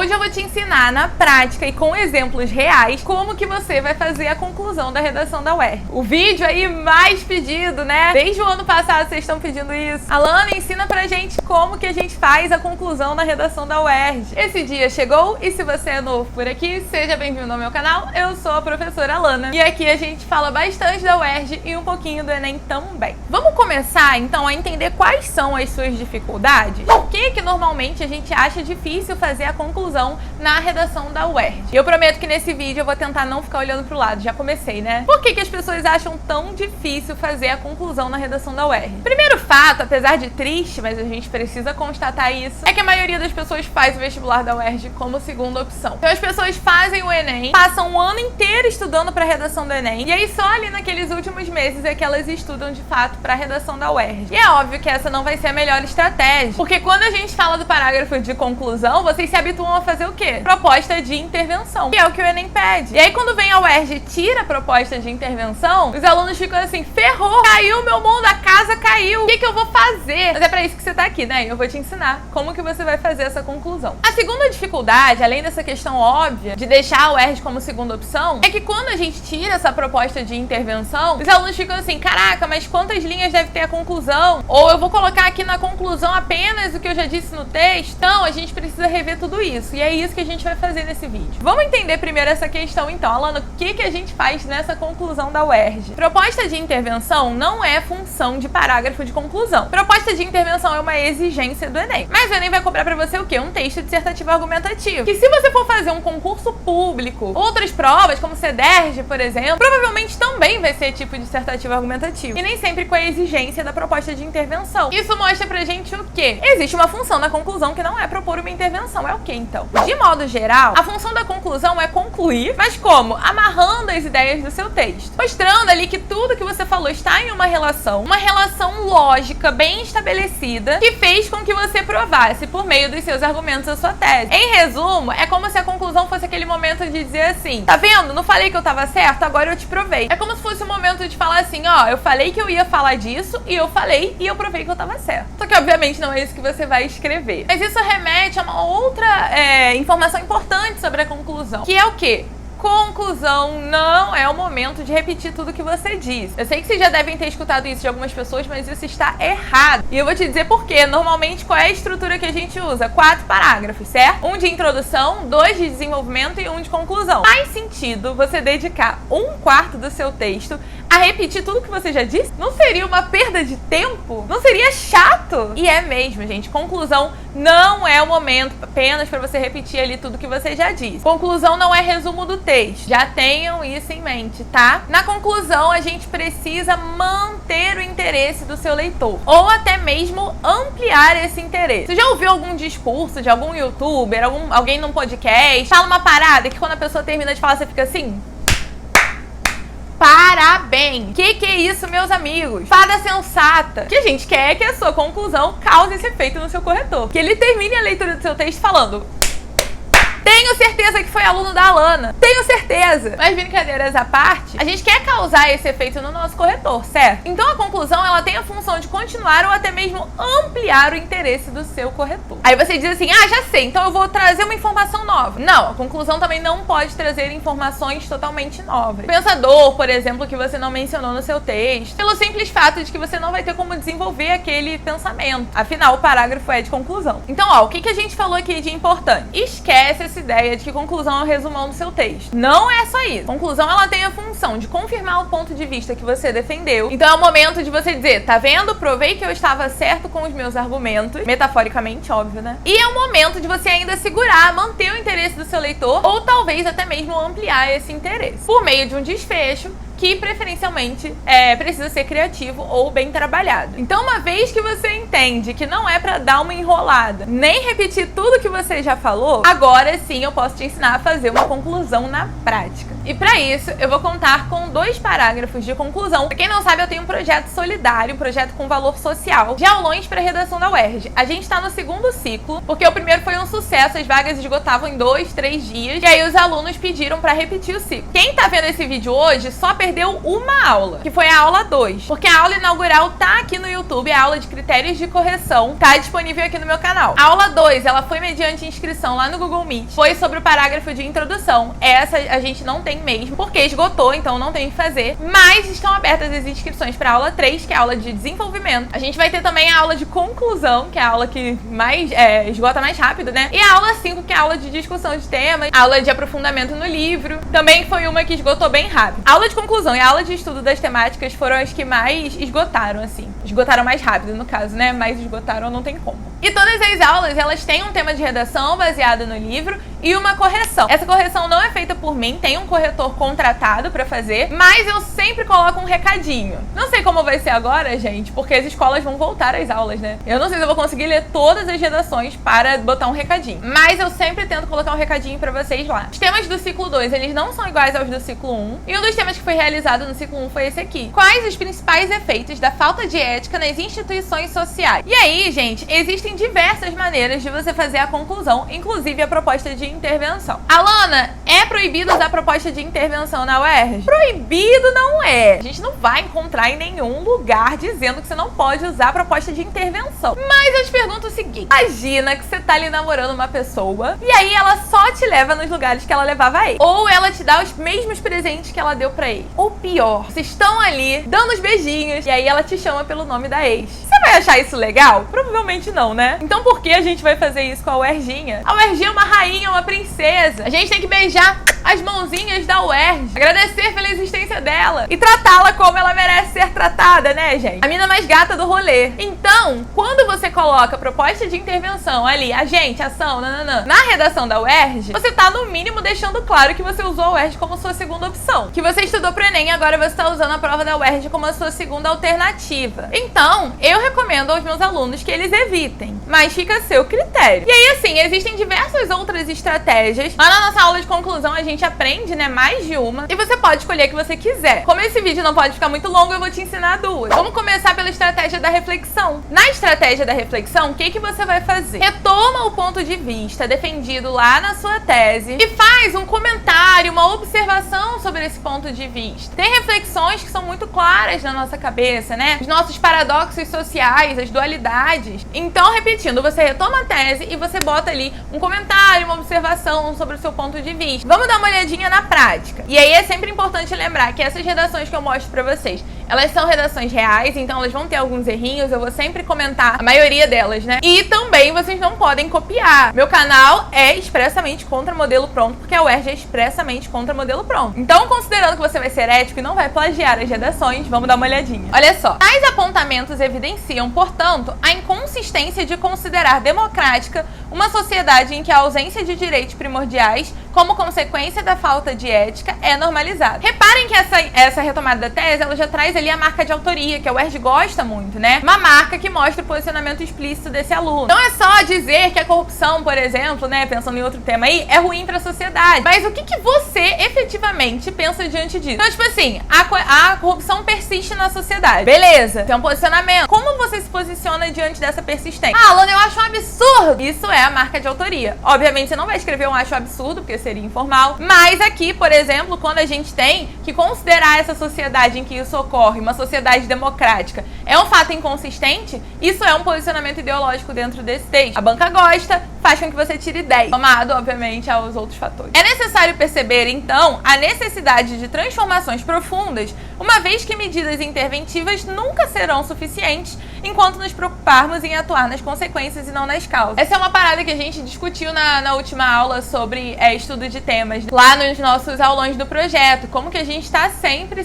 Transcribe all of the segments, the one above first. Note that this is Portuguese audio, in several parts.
Hoje eu vou te ensinar na prática e com exemplos reais como que você vai fazer a conclusão da redação da UERJ. O vídeo aí mais pedido, né? Desde o ano passado vocês estão pedindo isso. Alana, ensina pra gente como que a gente faz a conclusão na redação da UERJ. Esse dia chegou e se você é novo por aqui, seja bem-vindo ao meu canal. Eu sou a professora Alana e aqui a gente fala bastante da UERJ e um pouquinho do Enem também. Vamos começar então a entender quais são as suas dificuldades? Por que normalmente a gente acha difícil fazer a conclusão na redação da UERJ? Eu prometo que nesse vídeo eu vou tentar não ficar olhando pro lado, já comecei, né? Por que as pessoas acham tão difícil fazer a conclusão na redação da UERJ? Primeiro fato, apesar de triste, mas a gente precisa constatar isso, é que a maioria das pessoas faz o vestibular da UERJ como segunda opção. Então as pessoas fazem o Enem, passam o ano inteiro estudando para a redação do Enem, e aí só ali naqueles últimos meses é que elas estudam de fato para a redação da UERJ. E é óbvio que essa não vai ser a melhor estratégia, porque quando a gente fala do parágrafo de conclusão, vocês se habituam a fazer o quê? Proposta de intervenção, que é o que o Enem pede. E aí quando vem a UERJ e tira a proposta de intervenção, os alunos ficam assim, ferrou, caiu meu mundo, a casa caiu, o que eu vou fazer? Mas é pra isso que você tá aqui, né? E eu vou te ensinar como que você vai fazer essa conclusão. A segunda dificuldade, além dessa questão óbvia de deixar a UERJ como segunda opção, é que quando a gente tira essa proposta de intervenção, os alunos ficam assim, caraca, mas quantas linhas deve ter a conclusão? Ou eu vou colocar aqui na conclusão apenas o que eu já disse no texto? Então, a gente precisa rever tudo isso. E é isso que a gente vai fazer nesse vídeo. Vamos entender primeiro essa questão então. Alana, o que a gente faz nessa conclusão da UERJ? Proposta de intervenção não é função de parágrafo de conclusão. Proposta de intervenção é uma exigência do Enem. Mas o Enem vai cobrar pra você o quê? Um texto dissertativo argumentativo. Que se você for fazer um concurso público, outras provas, como CEDERJ, por exemplo, provavelmente também vai ser tipo dissertativo argumentativo. E nem sempre com a exigência da proposta de intervenção. Isso mostra pra gente o quê? Existe uma função na conclusão que não é propor uma intervenção. É o quê, então? De modo geral, a função da conclusão é concluir, mas como? Amarrando as ideias do seu texto. Mostrando ali que tudo que você falou está em uma relação lógica, bem estabelecida, que fez com que você provasse por meio dos seus argumentos a sua tese. Em resumo, é como se a conclusão fosse aquele momento de dizer assim, tá vendo? Não falei que eu tava certo, agora eu te provei. É como se fosse o momento de falar assim, ó, eu falei que eu ia falar disso, e eu falei, e eu provei que eu tava certo. Só que obviamente não é isso que você vai escrever. Mas isso remete a uma outra informação importante sobre a conclusão, que é o quê? Conclusão não é o momento de repetir tudo que você disse. Eu sei que vocês já devem ter escutado isso de algumas pessoas, mas isso está errado. E eu vou te dizer por quê. Normalmente, qual é a estrutura que a gente usa? 4 parágrafos, certo? Um de introdução, 2 de desenvolvimento e 1 de conclusão. Faz sentido você dedicar 1/4 do seu texto a repetir tudo que você já disse? Não seria uma perda de tempo? Não seria chato? E é mesmo, gente. Conclusão não é o momento apenas para você repetir ali tudo que você já disse. Conclusão não é resumo do texto. Já tenham isso em mente, tá? Na conclusão, a gente precisa manter o interesse do seu leitor. Ou até mesmo ampliar esse interesse. Você já ouviu algum discurso de algum youtuber, alguém num podcast? Fala uma parada que quando a pessoa termina de falar, você fica assim... Parabéns! Que é isso, meus amigos? Fada sensata! O que a gente quer é que a sua conclusão cause esse efeito no seu corretor. Que ele termine a leitura do seu texto falando... Tenho certeza que foi aluno da Alana. Tenho certeza. Mas brincadeiras à parte, a gente quer causar esse efeito no nosso corretor, certo? Então a conclusão, ela tem a função de continuar ou até mesmo ampliar o interesse do seu corretor. Aí você diz assim, ah, já sei, então eu vou trazer uma informação nova. Não, a conclusão também não pode trazer informações totalmente novas. Pensador, por exemplo, que você não mencionou no seu texto, pelo simples fato de que você não vai ter como desenvolver aquele pensamento. Afinal, o parágrafo é de conclusão. Então, ó, o que a gente falou aqui de importante? Esquece essa ideia de que conclusão é o resumão do seu texto. Não é só isso. Conclusão, ela tem a função de confirmar o ponto de vista que você defendeu. Então é o momento de você dizer, tá vendo? Provei que eu estava certo com os meus argumentos. Metaforicamente, óbvio, né? E é o momento de você ainda segurar, manter o interesse do seu leitor, ou talvez até mesmo ampliar esse interesse. Por meio de um desfecho que preferencialmente precisa ser criativo ou bem trabalhado. Então, uma vez que você entende que não é pra dar uma enrolada, nem repetir tudo que você já falou, agora sim eu posso te ensinar a fazer uma conclusão na prática. E pra isso, eu vou contar com 2 parágrafos de conclusão. Pra quem não sabe, eu tenho um projeto solidário, um projeto com valor social, de aulões para redação da UERJ. A gente tá no 2º ciclo, porque o primeiro foi um sucesso, as vagas esgotavam em 2, 3 dias, e aí os alunos pediram pra repetir o ciclo. Quem tá vendo esse vídeo hoje só perdeu uma aula, que foi a aula 2, porque a aula inaugural tá aqui no YouTube, a aula de critérios de correção tá disponível aqui no meu canal. A aula 2, ela foi mediante inscrição lá no Google Meet, foi sobre o parágrafo de introdução. Essa a gente não tem mesmo, porque esgotou, então não tem o que fazer, mas estão abertas as inscrições para a aula 3, que é a aula de desenvolvimento. A gente vai ter também a aula de conclusão, que é a aula que mais esgota mais rápido, né? E a aula 5, que é a aula de discussão de temas, a aula de aprofundamento no livro, também foi uma que esgotou bem rápido. A aula de conclusão e a aula de estudo das temáticas foram as que mais esgotaram, assim. Esgotaram mais rápido, no caso, né? Mas esgotaram não tem como. E todas as aulas, elas têm um tema de redação baseado no livro e uma correção. Essa correção não é feita por mim, tem um corretor contratado pra fazer, mas eu sempre coloco um recadinho. Não sei como vai ser agora, gente, porque as escolas vão voltar às aulas, né? Eu não sei se eu vou conseguir ler todas as redações para botar um recadinho, mas eu sempre tento colocar um recadinho pra vocês lá. Os temas do ciclo 2, eles não são iguais aos do ciclo 1, e um dos temas que foi realizado no ciclo 1 foi esse aqui. Quais os principais efeitos da falta de ética nas instituições sociais? E aí, gente, existem diversas maneiras de você fazer a conclusão, inclusive a proposta de intervenção. Alana, é proibido usar proposta de intervenção na UERJ? Proibido não é. A gente não vai encontrar em nenhum lugar dizendo que você não pode usar proposta de intervenção. Mas eu te pergunto o seguinte: imagina que você tá ali namorando uma pessoa e aí ela só te leva nos lugares que ela levava ele. Ou ela te dá os mesmos presentes que ela deu pra ele. Ou pior, vocês estão ali dando os beijinhos e aí ela te chama pelo nome da ex. Você vai achar isso legal? Provavelmente não, né? Então por que a gente vai fazer isso com a UERJinha? A UERJ é uma rainha, uma princesa. A gente tem que beijar as mãozinhas da UERJ, agradecer pela existência dela e tratá-la como ela merece ser tratada, né, gente? A mina mais gata do rolê. Então, quando você coloca proposta de intervenção ali, agente, ação, nananã, na redação da UERJ, você tá no mínimo deixando claro que você usou a UERJ como sua segunda opção, que você estudou pro Enem e agora você tá usando a prova da UERJ como a sua segunda alternativa. Então, eu recomendo aos meus alunos que eles evitem, mas fica a seu critério. E aí, assim, existem diversas outras estratégias. Lá na nossa aula de conclusão, a gente aprende, né, mais de uma, e você pode escolher a que você quiser. Como esse vídeo não pode ficar muito longo, eu vou te ensinar 2. Vamos começar pela estratégia da reflexão. Na estratégia da reflexão, o que você vai fazer? Retoma o ponto de vista defendido lá na sua tese e faz um comentário, uma observação sobre esse ponto de vista. Tem reflexões que são muito claras na nossa cabeça, né? Os nossos paradoxos sociais, as dualidades. Então, repetindo, você retoma a tese e você bota ali um comentário, uma observação sobre o seu ponto de vista. Vamos dar uma olhadinha na prática. E aí é sempre importante lembrar que essas redações que eu mostro pra vocês, elas são redações reais, então elas vão ter alguns errinhos, eu vou sempre comentar a maioria delas, né? E também vocês não podem copiar. Meu canal é expressamente contra modelo pronto, porque a UERJ é expressamente contra modelo pronto. Então, considerando que você vai ser ético e não vai plagiar as redações, vamos dar uma olhadinha. Olha só. Tais apontamentos evidenciam, portanto, a inconsistência de considerar democrática uma sociedade em que a ausência de direitos primordiais, como consequência da falta de ética, é normalizada. Reparem que essa retomada da tese, ela já traz ali a marca de autoria, que a UERJ gosta muito, né? Uma marca que mostra o posicionamento explícito desse aluno. Não é só dizer que a corrupção, por exemplo, né, pensando em outro tema aí, é ruim pra sociedade. Mas o que você efetivamente pensa diante disso? Então, tipo assim, a corrupção persiste na sociedade. Beleza, tem um posicionamento. Como você se posiciona diante dessa persistência? Ah, Alana, eu acho um absurdo. Isso é a marca de autoria. Obviamente, você não vai escrever um acho absurdo, porque seria informal. Mas aqui, por exemplo, quando a gente tem que considerar essa sociedade em que isso ocorre, uma sociedade democrática, é um fato inconsistente, isso é um posicionamento ideológico dentro desse texto. A banca gosta, faz com que você tire 10, somado, obviamente, aos outros fatores. É necessário perceber, então, a necessidade de transformações profundas, uma vez que medidas interventivas nunca serão suficientes enquanto nos preocuparmos em atuar nas consequências e não nas causas. Essa é uma parada que a gente discutiu na última aula sobre estudo de temas, lá nos nossos aulões do projeto, como que a gente está sempre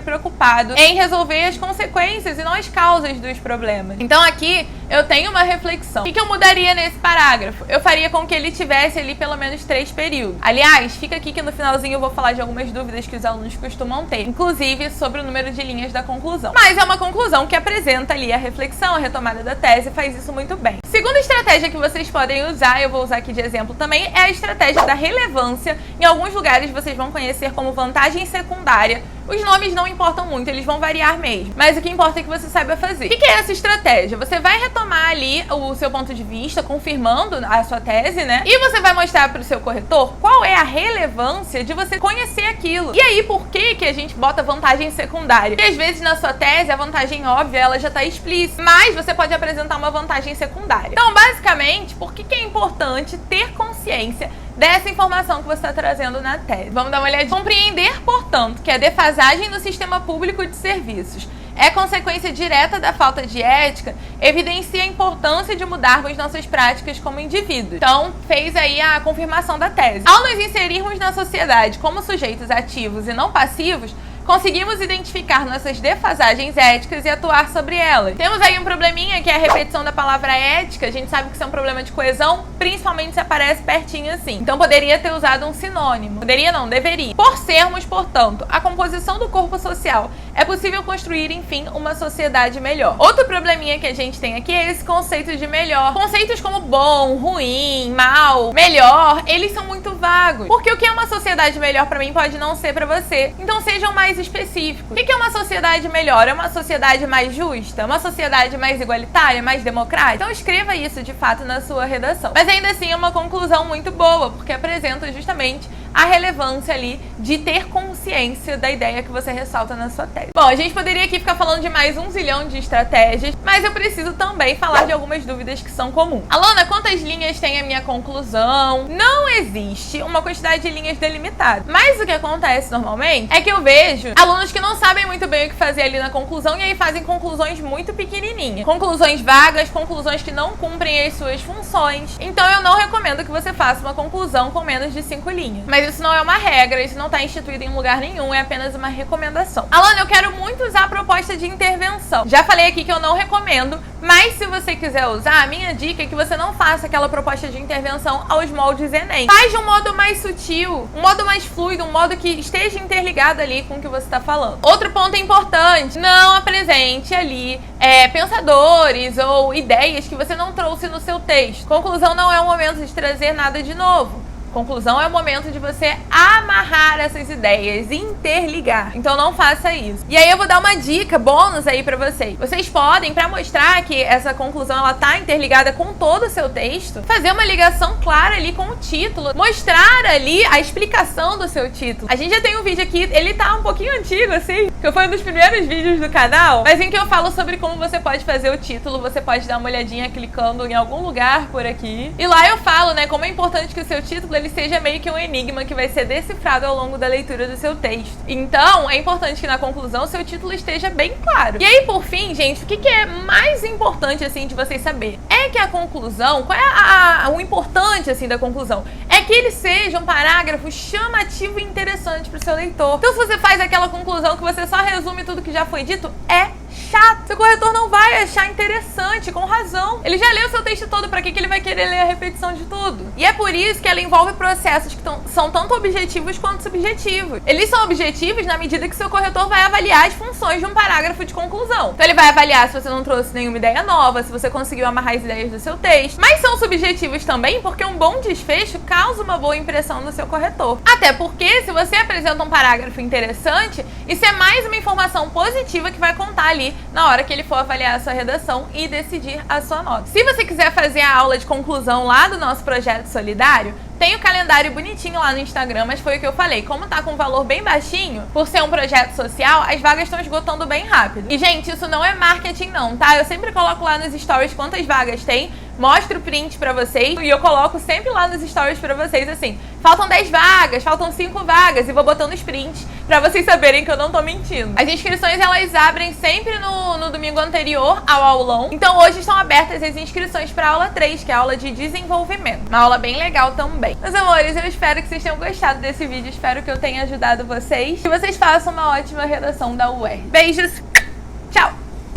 preocupado em resolver as consequências e não as causas dos problemas. Então aqui eu tenho uma reflexão. O que eu mudaria nesse parágrafo? Eu faria com que ele tivesse ali pelo menos 3 períodos. Aliás, fica aqui que no finalzinho eu vou falar de algumas dúvidas que os alunos costumam ter, inclusive sobre o número de linhas da conclusão. Mas é uma conclusão que apresenta ali a reflexão, a retomada da tese, faz isso muito bem. Segunda estratégia que vocês podem usar, eu vou usar aqui de exemplo também, é a estratégia da relevância. Em alguns lugares vocês vão conhecer como vantagem secundária. Os nomes não importam muito, eles vão variar mesmo. Mas o que importa é que você saiba fazer. O que é essa estratégia? Você vai retomar ali o seu ponto de vista, confirmando a sua tese, né? E você vai mostrar para o seu corretor qual é a relevância de você conhecer aquilo. E aí, por que a gente bota vantagem secundária? Porque às vezes na sua tese, a vantagem óbvia, ela já está explícita. Mas você pode apresentar uma vantagem secundária. Então, basicamente, por que é importante ter consciência dessa informação que você está trazendo na tese? Vamos dar uma olhadinha. Compreender, portanto, que a defasagem no sistema público de serviços é consequência direta da falta de ética, evidencia a importância de mudarmos nossas práticas como indivíduos. Então, fez aí a confirmação da tese. Ao nos inserirmos na sociedade como sujeitos ativos e não passivos, conseguimos identificar nossas defasagens éticas e atuar sobre elas. Temos aí um probleminha que é a repetição da palavra ética. A gente sabe que isso é um problema de coesão, principalmente se aparece pertinho assim. Então poderia ter usado um sinônimo. Poderia não, deveria. Por sermos, portanto, a composição do corpo social, é possível construir, enfim, uma sociedade melhor. Outro probleminha que a gente tem aqui é esse conceito de melhor. Conceitos como bom, ruim, mal, melhor, eles são muito vagos. Porque o que é uma sociedade melhor pra mim pode não ser pra você. Então sejam mais específicos. O que é uma sociedade melhor? É uma sociedade mais justa? Uma sociedade mais igualitária? Mais democrática? Então escreva isso de fato na sua redação. Mas ainda assim é uma conclusão muito boa, porque apresenta justamente a relevância ali de ter consciência da ideia que você ressalta na sua tese. Bom, a gente poderia aqui ficar falando de mais 1 zilhão de estratégias, mas eu preciso também falar de algumas dúvidas que são comuns. Alana, quantas linhas tem a minha conclusão? Não existe uma quantidade de linhas delimitada. Mas o que acontece normalmente é que eu vejo alunos que não sabem muito bem o que fazer ali na conclusão e aí fazem conclusões muito pequenininhas. Conclusões vagas, conclusões que não cumprem as suas funções. Então eu não recomendo que você faça uma conclusão com menos de 5 linhas. Mas isso não é uma regra, isso não está instituído em lugar nenhum, é apenas uma recomendação. Alana, eu quero muito usar a proposta de intervenção. Já falei aqui que eu não recomendo, mas se você quiser usar, a minha dica é que você não faça aquela proposta de intervenção aos moldes Enem. Faz de um modo mais sutil, um modo mais fluido, um modo que esteja interligado ali com o que você está falando. Outro ponto importante, não apresente ali pensadores ou ideias que você não trouxe no seu texto. Conclusão não é o momento de trazer nada de novo. Conclusão é o momento de você amarrar essas ideias, interligar. Então não faça isso. E aí eu vou dar uma dica bônus aí pra vocês. Vocês podem, pra mostrar que essa conclusão ela tá interligada com todo o seu texto, fazer uma ligação clara ali com o título, mostrar ali a explicação do seu título. A gente já tem um vídeo aqui, ele tá um pouquinho antigo assim, que foi um dos primeiros vídeos do canal, mas em que eu falo sobre como você pode fazer o título. Você pode dar uma olhadinha clicando em algum lugar por aqui. E lá eu falo, né, como é importante que o seu título ele seja meio que um enigma que vai ser decifrado ao longo da leitura do seu texto. Então, é importante que na conclusão o seu título esteja bem claro. E aí, por fim, gente, o que é mais importante, assim, de vocês saber? É que a conclusão, qual é o importante, assim, da conclusão? É que ele seja um parágrafo chamativo e interessante para o seu leitor. Então, se você faz aquela conclusão que você só resume tudo que já foi dito, é chato. Seu corretor não vai achar interessante, com razão. Ele já leu o seu texto todo, pra que ele vai querer ler a repetição de tudo? E é por isso que ela envolve processos que são tanto objetivos quanto subjetivos. Eles são objetivos na medida que seu corretor vai avaliar as funções de um parágrafo de conclusão. Então ele vai avaliar se você não trouxe nenhuma ideia nova, se você conseguiu amarrar as ideias do seu texto. Mas são subjetivos também porque um bom desfecho causa uma boa impressão no seu corretor. Até porque se você apresenta um parágrafo interessante, isso é mais uma informação positiva que vai contar ali na hora que ele for avaliar a sua redação e decidir a sua nota. Se você quiser fazer a aula de conclusão lá do nosso projeto solidário, tem o calendário bonitinho lá no Instagram, mas foi o que eu falei. Como tá com um valor bem baixinho, por ser um projeto social, as vagas estão esgotando bem rápido. E, gente, isso não é marketing não, tá? Eu sempre coloco lá nos stories quantas vagas tem, mostro o print pra vocês e eu coloco sempre lá nos stories pra vocês assim, faltam 10 vagas, faltam 5 vagas e vou botando os prints pra vocês saberem que eu não tô mentindo. As inscrições, elas abrem sempre no domingo anterior ao aulão. Então hoje estão abertas as inscrições pra aula 3, que é a aula de desenvolvimento. Uma aula bem legal também. Meus amores, eu espero que vocês tenham gostado desse vídeo, espero que eu tenha ajudado vocês. Que vocês façam uma ótima redação da UERJ. Beijos!